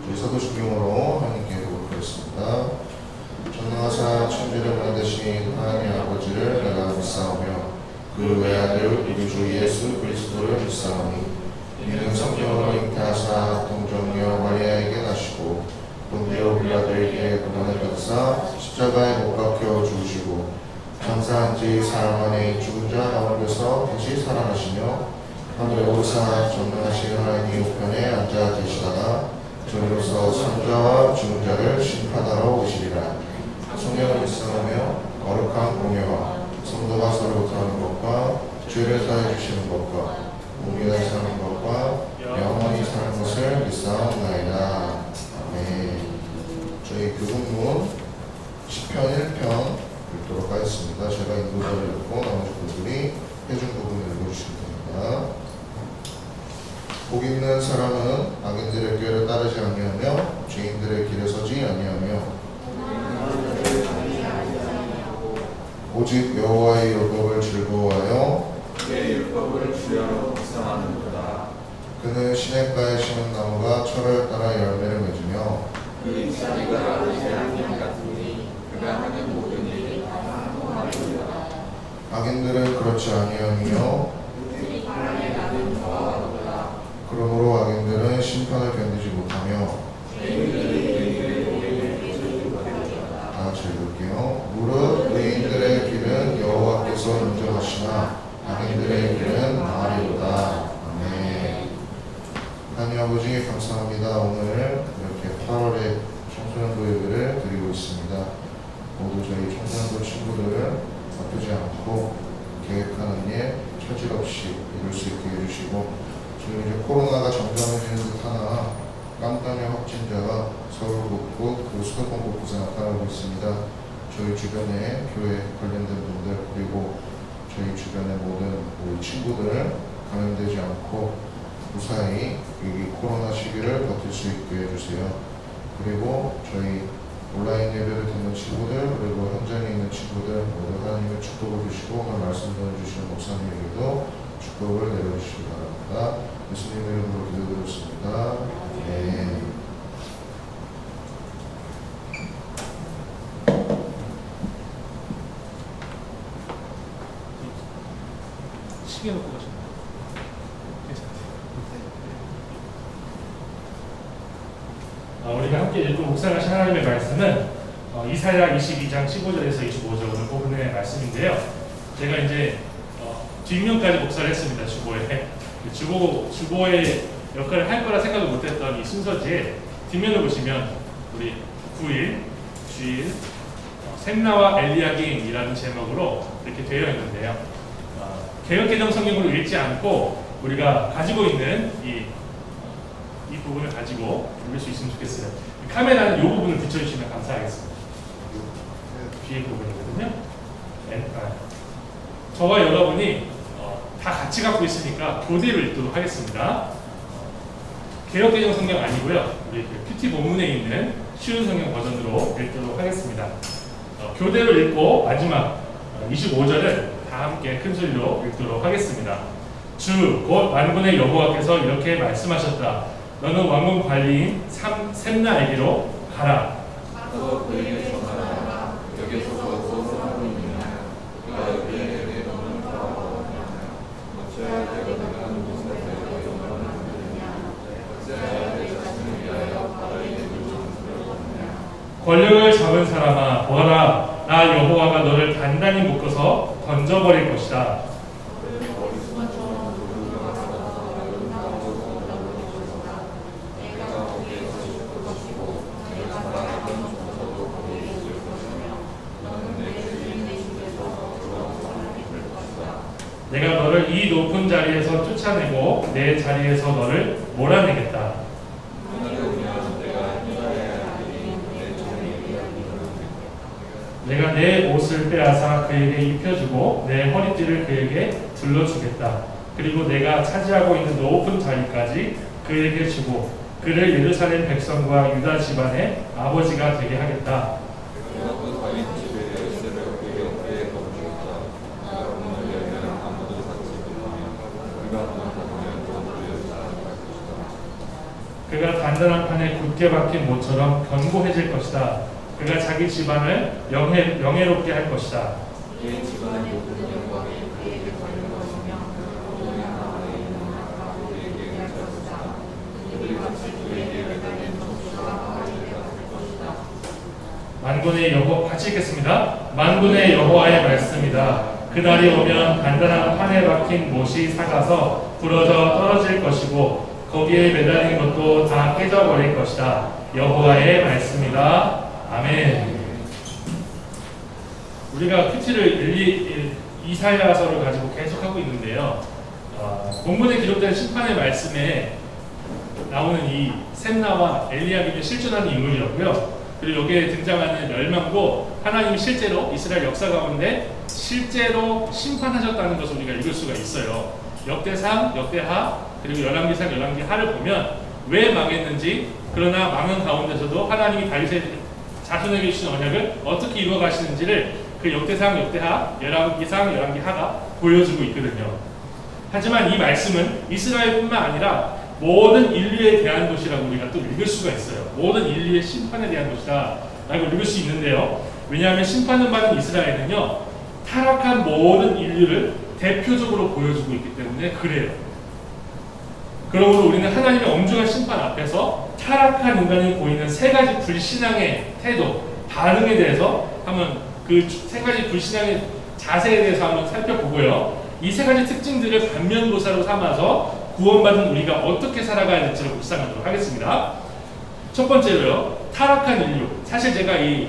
저희 사도신경으로 하나님께 고백하겠습니다. 전능하사 천지를 만드신 하나님 아버지를 내가 믿사오며 그 외아들 우리 주 예수 그리스도를 믿사오니 이는 성령으로 잉태하사 동정녀 마리아에게 나시고 본디오 빌라도에게 고난을 받으사 십자가에 못 박혀 죽으시고 장사한 지 사흘 만에 죽은 자 가운데서 다시 살아나시며 하늘에 오르사 전능하신 하나님 우편에 앉아 계시다가 저희로서 산자와 죽은 자를 심판하러 오시리라. 성령을 믿사오며 거룩한 공예와 성도가 서로 사는 것과 죄를 사해 주시는 것과 몸이라 사는 것과 영원히 사는 것을 믿사옵나이다. 아멘. 저희 교국문 시편 1편 읽도록 하겠습니다. 제가 인도자를 읽고 나머지 분들이 해준 부분을 읽어주시면 됩니다. 복 있는 사람은 악인들의 꾀를 따르지 아니하며 죄인들의 길에 서지 아니하며 오직 여호와의 율법을 즐거워하여 그의 율법을 주야로 묵상하는도다. 그는 시냇가에 심은 나무가 철을 따라 열매를 맺으며 그 잎사귀가 아버지의 안녕 같으니 그가 하는 모든 일이 다 통하리로다. 악인들은 그렇지 아니하며 그러므로 악인들은 심판을 견디지 못하며 다 같이 읽을게요. 무릇 의인들의 길은 여호와께서 인정하시나 악인들의 길은 망하리로다. 아멘. 하나님 아버지 감사합니다. 오늘 이렇게 8월에 청소년부 예배를 드리고 있습니다. 모두 저희 청소년부 친구들을 아프지 않고 계획하는 일 차질 없이 이룰 수 있게 해주시고 지금 이제 코로나가 정점해지는 듯 하나 깜깜이 확진자가 서울 곳곳 그 수도권 곳곳에 나타나고 있습니다. 저희 주변에 교회 관련된 분들 그리고 저희 주변의 모든 우리 친구들 감염되지 않고 무사히 이 코로나 시기를 버틸 수 있게 해주세요. 그리고 저희 온라인 예배를 듣는 친구들 그리고 현장에 있는 친구들 모두 하나님의 축복을 주시고 오늘 말씀 전해주시는 목사님에게도 축복을 내려주시기 바랍니다. 예수님의 이름으로 기도드렸습니다. 네. 시계 놓고 가셨나요? 우리가 함께 읽은 묵상하신 하나님의 말씀은 이사야 22장 15절에서 25절 부분의 말씀인데요. 제가 이제 뒷면까지 목사를 했습니다. 주보의 역할을 할 거라 생각을 못했던 이 순서지에 뒷면을 보시면 우리 9일, 주일, 샘나와 엘리야김이라는 제목으로 이렇게 되어 있는데요. 개역개정 성경으로 읽지 않고 우리가 가지고 있는 이 부분을 가지고 읽을 수 있으면 좋겠어요. 카메라는 이 부분을 붙여주시면 감사하겠습니다. 뒤에 부분이거든요. 저와 여러분이 다 같이 갖고 있으니까 교대로 읽도록 하겠습니다. 개역개정 성경 아니고요. 우리 큐티 본문에 있는 쉬운 성경 버전으로 읽도록 하겠습니다. 교대로 읽고 마지막 25절을 다 함께 큰 소리로 읽도록 하겠습니다. 주 곧 만군의 여호와께서 이렇게 말씀하셨다. 너는 왕궁 관리인 샘나에게로 가라. 가서 그에게 전하라. 여기서 무엇을 하고 있느냐. 그가 여기에 너는 돌아오느냐. 어찌하여 내가 무슨 대로 영광을 누리느냐. 어찌하여 내 자신을 위하여 바다에 물종스러웠느냐. 권력을 잡은 사람아 보아라. 나 여호와가 너를 단단히 묶어서 던져버릴 것이다. 내가 너를 이 높은 자리에서 쫓아내고 내 자리에서 너를 몰아내겠다. 내가 내 옷을 빼앗아 그에게 입혀주고 내 허리띠를 그에게 둘러주겠다. 그리고 내가 차지하고 있는 높은 자리까지 그에게 주고 그를 예루살렘 백성과 유다 집안의 아버지가 되게 하겠다. 그가 단단한 판에 굳게 박힌 모처럼 견고해질 것이다. 그가 자기 집안을 영예롭게 할 것이다. 그의 집안의 모든 영광이 그에게 걸릴 것이며 모든 나라에 있는 나라가 그에게 할 것이다. 그들이 같이 그에게 매달린 족수가 바위에 될 것이다. 만군의 여호와 같이 읽겠습니다. 만군의 여호와의 말씀이다. 그날이 오면 단단한 판에 박힌 못이 삭아서 부러져 떨어질 것이고 거기에 매달린 것도 다 깨져버릴 것이다. 여호와의 말씀이다. 아멘. 우리가 큐티를 이사야서를 가지고 계속하고 있는데요. 본문에 기록된 심판의 말씀에 나오는 이 셈나와 엘리야김이 실존하는 인물이었고요. 그리고 여기에 등장하는 멸망도 하나님이 실제로 이스라엘 역사 가운데 실제로 심판하셨다는 것을 우리가 읽을 수가 있어요. 역대상, 역대하, 그리고 열왕기상, 열왕기하를 보면 왜 망했는지, 그러나 망한 가운데서도 하나님이 다윗의 자손에게 주신 언약을 어떻게 이루어 가시는지를 그 역대상, 역대하, 열왕기상, 열왕기하가 보여주고 있거든요. 하지만 이 말씀은 이스라엘뿐만 아니라 모든 인류에 대한 것이라고 우리가 또 읽을 수가 있어요. 모든 인류의 심판에 대한 것이다 라고 읽을 수 있는데요. 왜냐하면 심판을 받은 이스라엘은요, 타락한 모든 인류를 대표적으로 보여주고 있기 때문에 그래요. 그러므로 우리는 하나님의 엄중한 심판 앞에서 타락한 인간이 보이는 세 가지 불신앙의 태도, 반응에 대해서 한번 그 세 가지 불신앙의 자세에 대해서 한번 살펴보고요. 이 세 가지 특징들을 반면교사로 삼아서 구원받은 우리가 어떻게 살아가야 될지를 묵상하도록 하겠습니다. 첫 번째로요, 타락한 인류. 사실 제가 이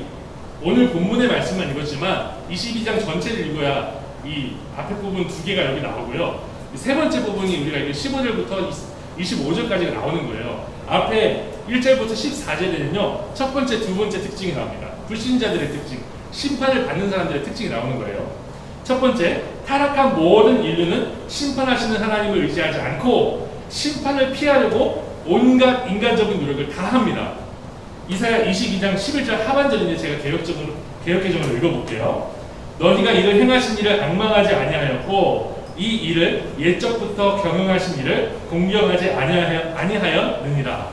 오늘 본문의 말씀만 읽었지만 22장 전체를 읽어야 이 앞에 부분 두 개가 여기 나오고요. 세 번째 부분이 우리가 이게 15절부터 25절까지가 나오는 거예요. 앞에 1절부터 14절에는요, 첫 번째, 두 번째 특징이 나옵니다. 불신자들의 특징, 심판을 받는 사람들의 특징이 나오는 거예요. 첫 번째, 타락한 모든 인류는 심판하시는 하나님을 의지하지 않고 심판을 피하려고 온갖 인간적인 노력을 다 합니다. 이사야 22장 11절 하반절인데 제가 개역개정으로 읽어볼게요. 너희가 이를 행하신 일을 앙망하지 아니하였고 이 일을 옛적부터 경영하신 일을 공경하지 아니하였느니라.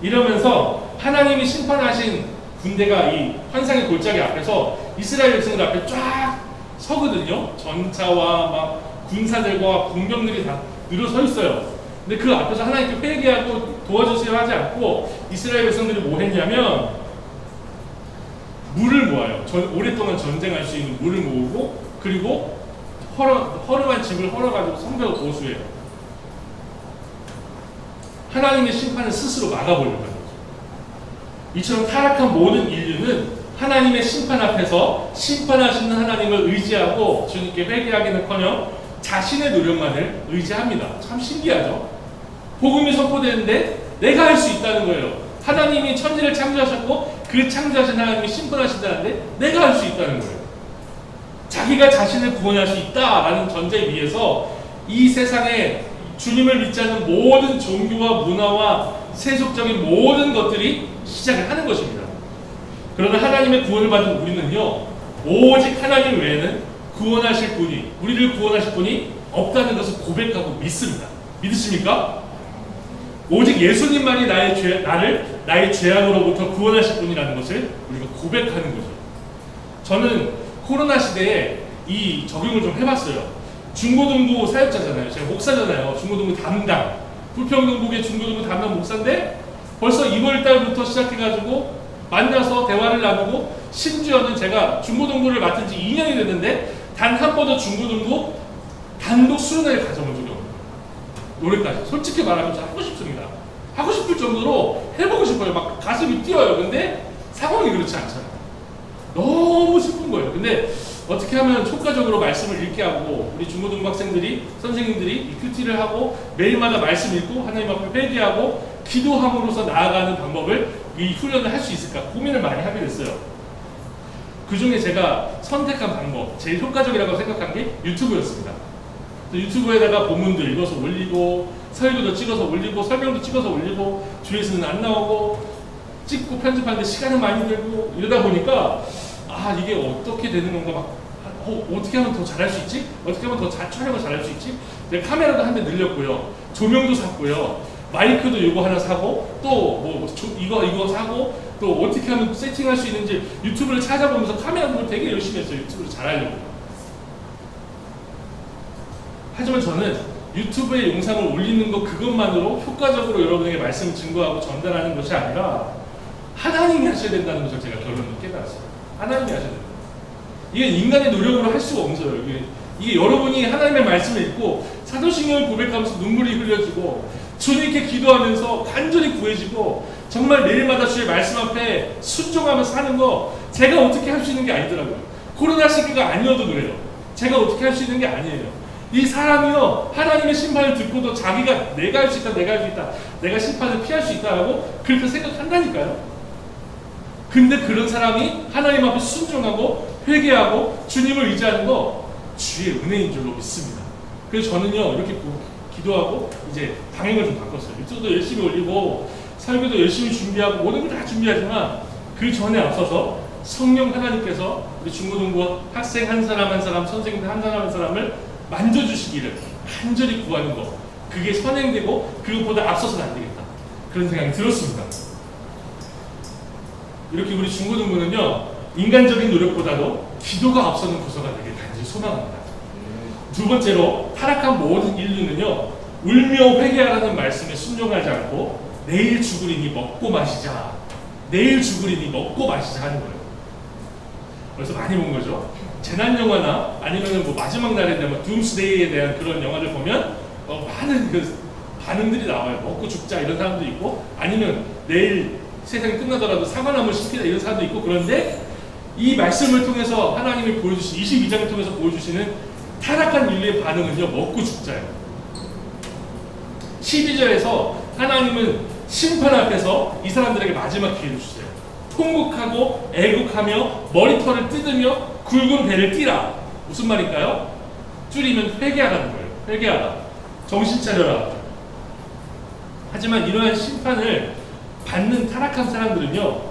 이러면서 하나님이 심판하신 군대가 이 환상의 골짜기 앞에서 이스라엘 백성들 앞에 쫙 서거든요. 전차와 막 군사들과 군병들이 다 늘어서 있어요. 근데 그 앞에서 하나님께 회개하고 도와주세요 하지 않고 이스라엘 백성들이 뭐 했냐면 물을 모아요. 오랫동안 전쟁할 수 있는 물을 모으고, 그리고 허름한 집을 헐어가지고 성벽을 보수해요. 하나님의 심판을 스스로 막아보려고 하는 거죠. 이처럼 타락한 모든 인류는 하나님의 심판 앞에서 심판하시는 하나님을 의지하고 주님께 회개하기는커녕 자신의 노력만을 의지합니다. 참 신기하죠? 복음이 선포되는데 내가 할 수 있다는 거예요. 하나님이 천지를 창조하셨고 그 창조하신 하나님이 심판하신다는데 내가 할 수 있다는 거예요. 자기가 자신을 구원할 수 있다라는 전제에 비해서 이 세상에 주님을 믿지 않는 모든 종교와 문화와 세속적인 모든 것들이 시작을 하는 것입니다. 그러나 하나님의 구원을 받은 우리는요, 오직 하나님 외에는 구원하실 분이, 우리를 구원하실 분이 없다는 것을 고백하고 믿습니다. 믿으십니까? 오직 예수님만이 나의 죄악으로부터 구원하실 분이라는 것을 우리가 고백하는 거죠. 저는 코로나 시대에 이 적용을 좀 해봤어요. 중고등부 사역자잖아요. 제가 목사잖아요. 중고등부 담당. 불평등국의 중고등부 담당 목사인데 벌써 2월 달부터 시작해가지고 만나서 대화를 나누고, 심지어는 제가 중고등부를 맡은 지 2년이 됐는데 단 한 번도 중고등부 단독 수련회를 가져본 적이 없어요. 노래까지. 솔직히 말하면 저 하고 싶습니다. 하고 싶을 정도로 해보고 싶어요. 막 가슴이 뛰어요. 근데 상황이 그렇지 않잖아요. 너무 슬픈 거예요. 근데 어떻게 하면 효과적으로 말씀을 읽게 하고, 우리 중고등부 학생들이, 선생님들이 이 큐티를 하고 매일마다 말씀 읽고 하나님 앞에 회개하고 기도함으로써 나아가는 방법을, 이 훈련을 할 수 있을까 고민을 많이 하게 됐어요. 그 중에 제가 선택한 방법, 제일 효과적이라고 생각한 게 유튜브였습니다. 유튜브에다가 본문도 읽어서 올리고, 설교도 찍어서 올리고, 설명도 찍어서 올리고, 주에서는 안 나오고, 찍고 편집하는데 시간은 많이 들고, 이러다 보니까 이게 어떻게 되는 건가, 막 어떻게 하면 더 잘할 수 있지? 어떻게 하면 더 잘 촬영을 잘할 수 있지? 내가 카메라도 한 대 늘렸고요, 조명도 샀고요, 마이크도 이거 하나 사고 또 이거 사고 또 어떻게 하면 세팅할 수 있는지 유튜브를 찾아보면서 카메라 보고 되게 열심히 했어요. 유튜브를 잘하려고. 하지만 저는 유튜브에 영상을 올리는 것 그것만으로 효과적으로 여러분에게 말씀을 증거하고 전달하는 것이 아니라 하나님이 하셔야 된다는 것을 제가 결론을 깨달았어요. 하나님이 하셔야 된다. 이게 인간의 노력으로 할 수가 없어요. 이게 여러분이 하나님의 말씀을 읽고 사도신경을 고백하면서 눈물이 흘려지고 주님께 기도하면서 간절히 구해지고 정말 매일마다 주의 말씀 앞에 순종하면서 사는 거 제가 어떻게 할 수 있는 게 아니더라고요. 코로나 시기가 아니어도 그래요. 제가 어떻게 할 수 있는 게 아니에요. 이 사람이요 하나님의 심판을 듣고도 자기가 내가 할 수 있다, 내가 심판을 피할 수 있다라고 그렇게 생각한다니까요. 근데 그런 사람이 하나님 앞에 순종하고 회개하고 주님을 의지하는 거 주의 은혜인 줄로 믿습니다. 그래서 저는요 이렇게 기도하고 이제 방향을 좀 바꿨어요. 유튜브도 열심히 올리고 설교도 열심히 준비하고 모든 걸 다 준비하지만 그 전에 앞서서 성령 하나님께서 우리 중고등부 학생 한 사람 한 사람, 선생님들 한 사람 한 사람을 만져주시기를 간절히 구하는 거, 그게 선행되고 그것보다 앞서서는 안 되겠다, 그런 생각이 들었습니다. 이렇게 우리 중고등부는요 인간적인 노력보다도 기도가 앞서는 부서가 되길 간절히 소망합니다. 두 번째로 타락한 모든 인류는요 울며 회개하라는 말씀에 순종하지 않고 내일 죽으리니 먹고 마시자, 내일 죽으리니 먹고 마시자 하는 거예요. 그래서 많이 본 거죠. 재난 영화나 아니면 뭐 마지막 날에 대한 둠스데이에 대한 그런 영화를 보면 많은 그 반응들이 나와요. 먹고 죽자 이런 사람도 있고, 아니면 내일 세상이 끝나더라도 사과나무 심기다 이런 사람도 있고. 그런데 이 말씀을 통해서 하나님이 보여주신 22장을 통해서 보여주시는 타락한 인류의 반응은요 먹고 죽자예요. 12절에서 하나님은 심판 앞에서 이 사람들에게 마지막 기회를 주세요. 통곡하고 애국하며 머리털을 뜯으며 굵은 배를 띠라. 무슨 말일까요? 줄이면 회개하라는 거예요. 회개하라, 정신 차려라. 하지만 이러한 심판을 받는 타락한 사람들은요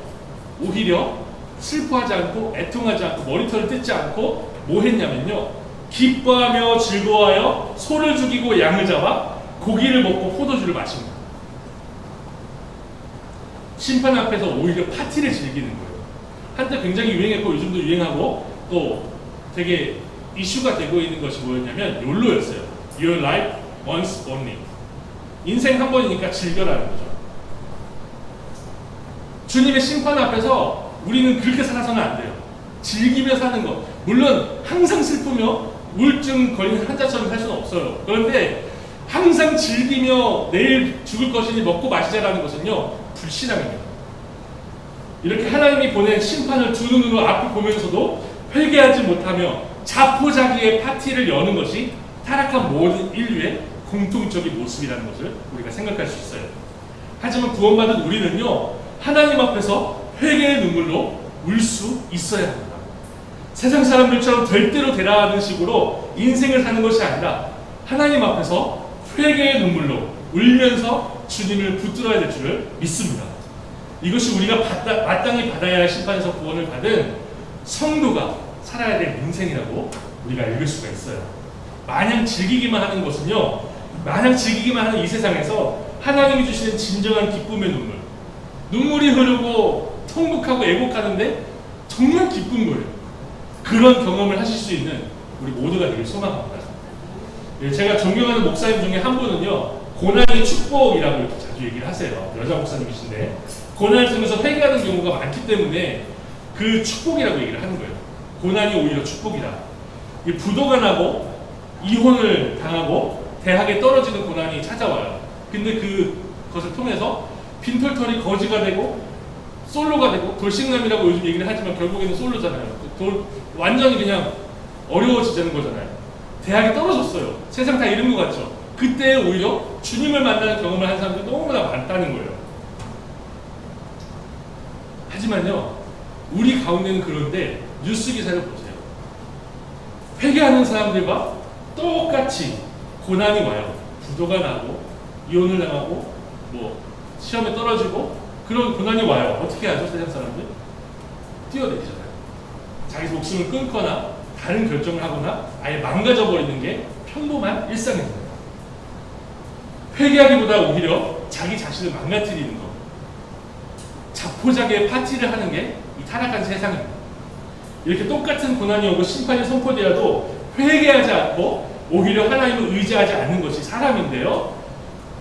오히려 슬퍼하지 않고 애통하지 않고 머리털을 뜯지 않고 뭐 했냐면요 기뻐하며 즐거워하여 소를 죽이고 양을 잡아 고기를 먹고 포도주를 마십니다. 심판 앞에서 오히려 파티를 즐기는 거예요. 한때 굉장히 유행했고 요즘도 유행하고 또 되게 이슈가 되고 있는 것이 뭐였냐면 욜로였어요. Your life once only. 인생 한 번이니까 즐겨라는 거죠. 주님의 심판 앞에서 우리는 그렇게 살아서는 안 돼요. 즐기며 사는 것. 물론 항상 슬프며 우울증 걸린 환자처럼 살 수는 없어요. 그런데 항상 즐기며 내일 죽을 것이니 먹고 마시자라는 것은요 불신앙입니다. 이렇게 하나님이 보낸 심판을 두 눈으로 앞을 보면서도 회개하지 못하며 자포자기의 파티를 여는 것이 타락한 모든 인류의 공통적인 모습이라는 것을 우리가 생각할 수 있어요. 하지만 구원받은 우리는요 하나님 앞에서 회개의 눈물로 울 수 있어야 합니다. 세상 사람들처럼 될 대로 되라 하는 식으로 인생을 사는 것이 아니라 하나님 앞에서 회개의 눈물로 울면서 주님을 붙들어야 될 줄을 믿습니다. 이것이 우리가 마땅히 받아야 할 심판에서 구원을 받은 성도가 살아야 될 인생이라고 우리가 읽을 수가 있어요. 마냥 즐기기만 하는 것은요, 마냥 즐기기만 하는 이 세상에서 하나님이 주시는 진정한 기쁨의 눈물이 흐르고 통곡하고 애곡하는데 정말 기쁜 거예요. 그런 경험을 하실 수 있는 우리 모두가 되길 소망합니다. 제가 존경하는 목사님 중에 한 분은요 고난의 축복이라고 이렇게 자주 얘기를 하세요. 여자 목사님이신데 고난을 통해서 회개하는 경우가 많기 때문에 그 축복이라고 얘기를 하는 거예요. 고난이 오히려 축복이다. 부도가 나고 이혼을 당하고 대학에 떨어지는 고난이 찾아와요. 근데 그것을 통해서 빈털털이 거지가 되고 솔로가 되고 돌싱남이라고 요즘 얘기를 하지만 결국에는 솔로잖아요. 완전히 그냥 어려워지자는 거잖아요. 대학에 떨어졌어요. 세상 다 잃은 것 같죠. 그때 오히려 주님을 만나는 경험을 한 사람들이 너무나 많다는 거예요. 하지만요 우리 가운데는 그런데 뉴스 기사를 보세요. 회개하는 사람들과 똑같이 고난이 와요. 부도가 나고 이혼을 당하고 뭐 시험에 떨어지고 그런 고난이 와요. 어떻게 하죠? 세상 사람들? 뛰어내리잖아요. 자기 목숨을 끊거나 다른 결정을 하거나 아예 망가져버리는 게 평범한 일상입니다. 회개하기보다 오히려 자기 자신을 망가뜨리는 거, 자포자기의 파티를 하는 게 이 타락한 세상입니다. 이렇게 똑같은 고난이 오고 심판이 선포되어도 회개하지 않고 오히려 하나님을 의지하지 않는 것이 사람인데요.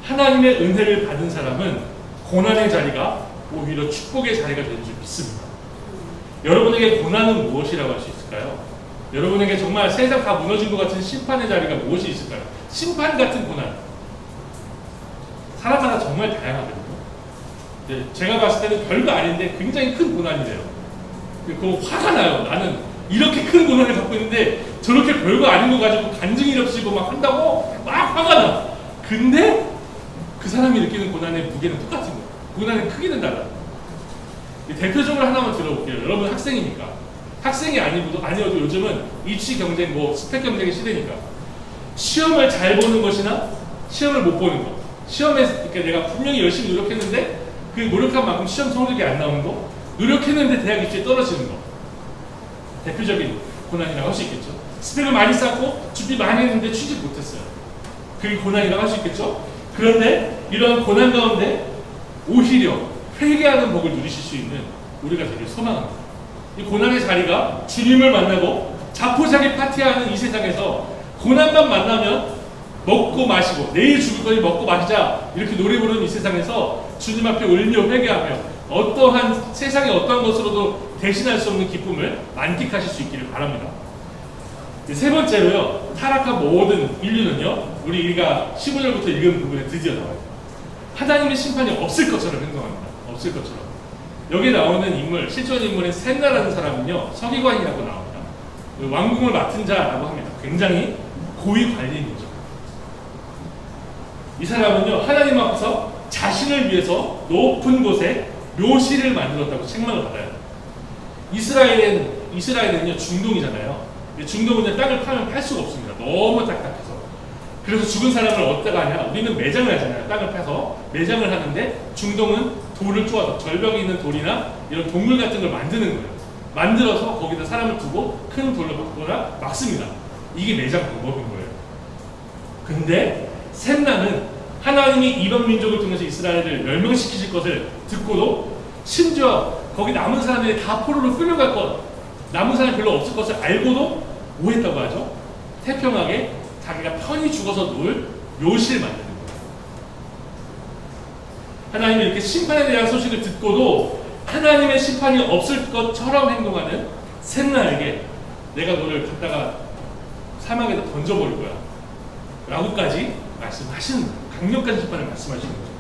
하나님의 은혜를 받은 사람은 고난의 자리가 오히려 축복의 자리가 되는 줄 믿습니다. 여러분에게 고난은 무엇이라고 할 수 있을까요? 여러분에게 정말 세상 다 무너진 것 같은 심판의 자리가 무엇이 있을까요? 심판 같은 고난. 사람마다 정말 다양하거든요. 네, 제가 봤을 때는 별거 아닌데 굉장히 큰 고난이래요. 그거 화가 나요. 나는 이렇게 큰 고난을 갖고 있는데 저렇게 별거 아닌 거 가지고 간증이럽시고 막 한다고 막 화가 나. 근데 그 사람이 느끼는 고난의 무게는 똑같은 거예요. 고난의 크기는 달라요. 대표적으로 하나만 들어볼게요. 여러분 학생이니까. 학생이 아니어도 요즘은 입시 경쟁, 스펙 경쟁의 시대니까. 시험을 잘 보는 것이나 시험을 못 보는 것. 시험에서 그러니까 내가 분명히 열심히 노력했는데 그 노력한 만큼 시험 성적이 안 나오는 거, 노력했는데 대학 입시에 떨어지는 거. 대표적인 고난이라고 할 수 있겠죠. 스펙을 많이 쌓고 준비 많이 했는데 취직 못했어요. 그게 고난이라고 할 수 있겠죠. 그런데 이러한 고난 가운데 오히려 회개하는 복을 누리실 수 있는 우리가 되길 소망합니다. 이 고난의 자리가 주님을 만나고 자포자기 파티하는 이 세상에서 고난만 만나면 먹고 마시고 내일 죽을 거니 먹고 마시자 이렇게 노래 부르는 이 세상에서 주님 앞에 울며 회개하며 어떠한 세상의 어떠한 것으로도 대신할 수 없는 기쁨을 만끽하실 수 있기를 바랍니다. 세 번째로요, 타락한 모든 인류는요, 우리가 15절부터 읽은 부분에 드디어 나와요. 하나님의 심판이 없을 것처럼 행동합니다. 없을 것처럼. 여기 나오는 인물, 실존 인물인 셋나라는 사람은요, 서기관이라고 나옵니다. 왕궁을 맡은 자라고 합니다. 굉장히 고위 관리인이죠. 이 사람은요, 하나님 앞에서 자신을 위해서 높은 곳에 묘실을 만들었다고 책망을 받아요. 이스라엘은요, 중동이잖아요. 중동은 땅을 파면 팔 수가 없습니다. 너무 딱딱해서. 그래서 죽은 사람을 어디다가 하냐? 우리는 매장을 하잖아요. 땅을 파서 매장을 하는데 중동은 돌을 쪼아서 절벽에 있는 돌이나 이런 동물 같은 걸 만드는 거예요. 만들어서 거기다 사람을 두고 큰 돌로 막거나 막습니다. 이게 매장 방법인 거예요. 근데 셋나는 하나님이 이방 민족을 통해서 이스라엘을 멸망시키실 것을 듣고도 심지어 거기 남은 사람들이 다 포로로 끌려갈 것, 남은 사람이 별로 없을 것을 알고도 뭐 했다고 하죠? 태평하게 자기가 편히 죽어서 누울 묘실을 만드는 거예요. 하나님이 이렇게 심판에 대한 소식을 듣고도 하나님의 심판이 없을 것처럼 행동하는 셋나에게 내가 너를 갖다가 사막에다 던져버릴 거야 라고까지 말씀하시는 거예요. 강력한 심판을 말씀하시는 거죠.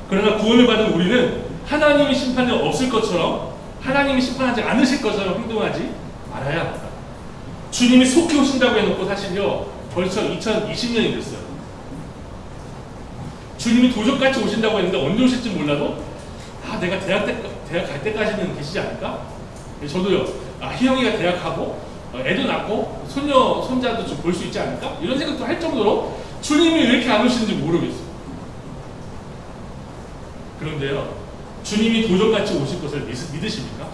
그러나 구원을 받은 우리는 하나님의 심판이 없을 것처럼, 하나님이 심판하지 않으실 것처럼 행동하지 말아야 합니다. 주님이 속히 오신다고 해놓고 사실요, 벌써 2020년이 됐어요. 주님이 도적같이 오신다고 했는데 언제 오실지 몰라도 내가 대학 갈 때까지는 계시지 않을까? 저도요, 희영이가 대학 가고 애도 낳고 손녀 손자도 좀 볼 수 있지 않을까? 이런 생각도 할 정도로 주님이 왜 이렇게 안 오시는지 모르겠어요. 그런데요, 주님이 도적같이 오실 것을 믿으십니까?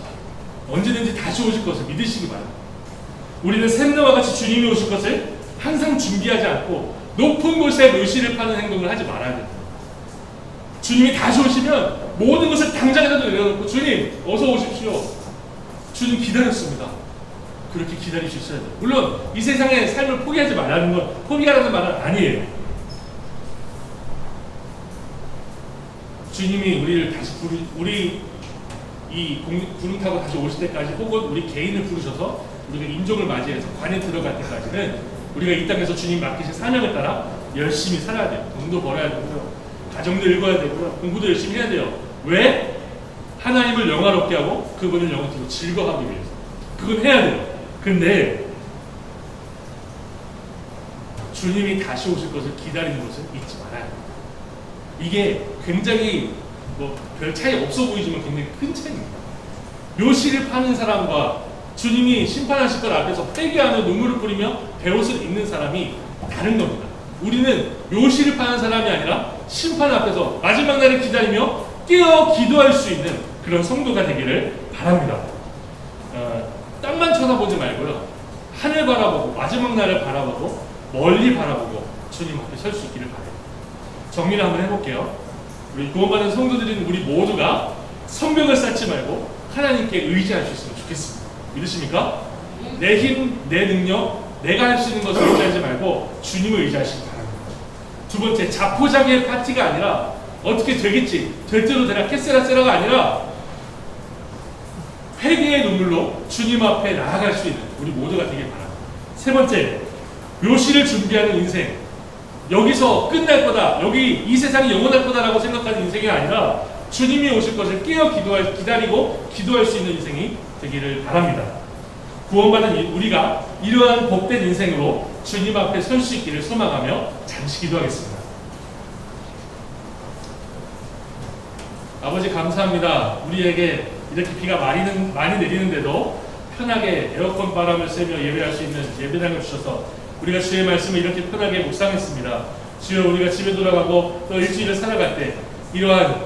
언제든지 다시 오실 것을 믿으시기 바랍니다. 우리는 샘나와 같이 주님이 오실 것을 항상 준비하지 않고 높은 곳에 묘실을 파는 행동을 하지 말아야 됩니다. 주님이 다시 오시면 모든 것을 당장이라도 내려놓고 주님 어서 오십시오. 주님 기다렸습니다. 그렇게 기다릴 수 있어야 돼요. 물론 이 세상의 삶을 포기하지 말라는 건, 포기하라는 말은 아니에요. 주님이 우리를 다시 우리 이 구름 타고 다시 오실 때까지, 혹은 우리 개인을 부르셔서 우리가 인종을 맞이해서 관에 들어갈 때까지는 우리가 이 땅에서 주님 맡기신 사명을 따라 열심히 살아야 돼요. 돈도 벌어야 되고요, 가정도 읽어야 되고요, 공부도 열심히 해야 돼요. 왜? 하나님을 영화롭게 하고 그분을 영원토록 즐거워하기 위해서. 그건 해야 돼요. 근데 주님이 다시 오실 것을 기다리는 것을 잊지 말아야 돼요. 이게 굉장히 별 차이 없어 보이지만 굉장히 큰 차이입니다. 묘실을 파는 사람과 주님이 심판하실 것 앞에서 회개하며 눈물을 뿌리며 베옷을 입는 사람이 다른 겁니다. 우리는 묘실을 파는 사람이 아니라 심판 앞에서 마지막 날을 기다리며 깨어 기도할 수 있는 그런 성도가 되기를 바랍니다. 땅만 쳐다보지 말고요, 하늘 바라보고 마지막 날을 바라보고 멀리 바라보고 주님 앞에 설 수 있기를 바랍니다. 정리를 한번 해볼게요. 우리 구원받은 성도들인 우리 모두가 성벽을 쌓지 말고 하나님께 의지할 수 있으면 좋겠습니다. 믿으십니까? 내 힘, 내 능력, 내가 할 수 있는 것을 의지하지 말고 주님을 의지하시기 바랍니다. 두 번째, 자포자기의 파티가 아니라 어떻게 되겠지, 될 대로 되라, 캐세라세라가 아니라 회개의 눈물로 주님 앞에 나아갈 수 있는 우리 모두가 되길 바랍니다. 세 번째, 묘시를 준비하는 인생. 여기서 끝날 거다, 여기 이 세상이 영원할 거다라고 생각하는 인생이 아니라 주님이 오실 것을 깨어 기다리고 기도할 수 있는 인생이 되기를 바랍니다. 구원받은 우리가 이러한 복된 인생으로 주님 앞에 설 수 있기를 소망하며 잠시 기도하겠습니다. 아버지 감사합니다. 우리에게 이렇게 비가 많이 내리는데도 편하게 에어컨 바람을 쐬며 예배할 수 있는 예배당을 주셔서 우리가 주의 말씀을 이렇게 편하게 묵상했습니다. 주여, 우리가 집에 돌아가고 또 일주일을 살아갈 때 이러한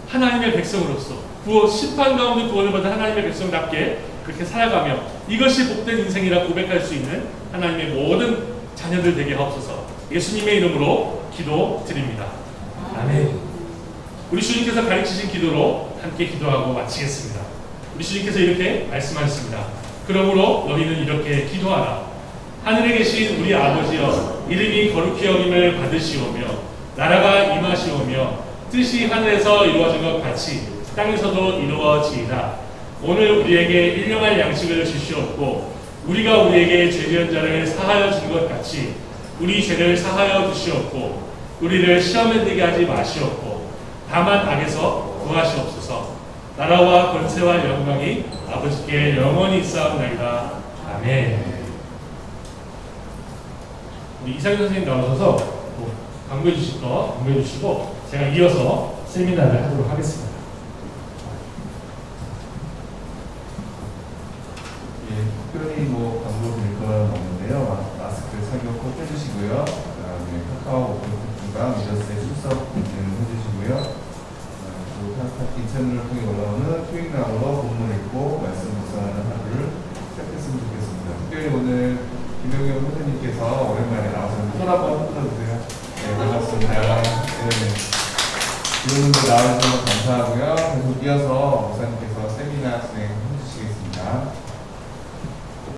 하나님의 백성으로서 심판 가운데 구원을 받은 하나님의 백성답게 그렇게 살아가며 이것이 복된 인생이라 고백할 수 있는 하나님의 모든 자녀들 되게 하옵소서. 예수님의 이름으로 기도드립니다. 아멘. 우리 주님께서 가르치신 기도로 함께 기도하고 마치겠습니다. 우리 주님께서 이렇게 말씀하셨습니다. 그러므로 너희는 이렇게 기도하라. 하늘에 계신 우리 아버지여, 이름이 거룩히 여김을 받으시오며 나라가 임하시오며 뜻이 하늘에서 이루어진 것 같이 땅에서도 이루어지이다. 오늘 우리에게 일용할 양식을 주시옵고 우리가 우리에게 죄지은 자를 사하여 준 것 같이 우리 죄를 사하여 주시옵고 우리를 시험에 들게 하지 마시옵고 다만 악에서 구하시옵소서. 나라와 권세와 영광이 아버지께 영원히 있사옵나이다. 아멘. 우리 이상희 선생님 나오셔서 강구해 주실 거 강구해 주시고 제가 이어서 세미나를 하도록 하겠습니다. 특별히 광고 드릴 건 없는데요. 마스크 착용 꼭 해주시고요. 그다음에 카카오 오픈 쿠폰과 미더스의 출석 해주시고요. 또 타스타키 채널을 통해 올라오는 토익나우로 본문 읽고 말씀 묵상하는 하루를 시작했으면 좋겠습니다. 특별히 오늘 김영경 선생님께서 오랜만에 나와서 손 한번 흔들어주세요. 네, 반갑습니다. 이런 분들 나와주셔서 감사하고요. 계속 이어서 목사님께서 세미나 진행해 주시겠습니다.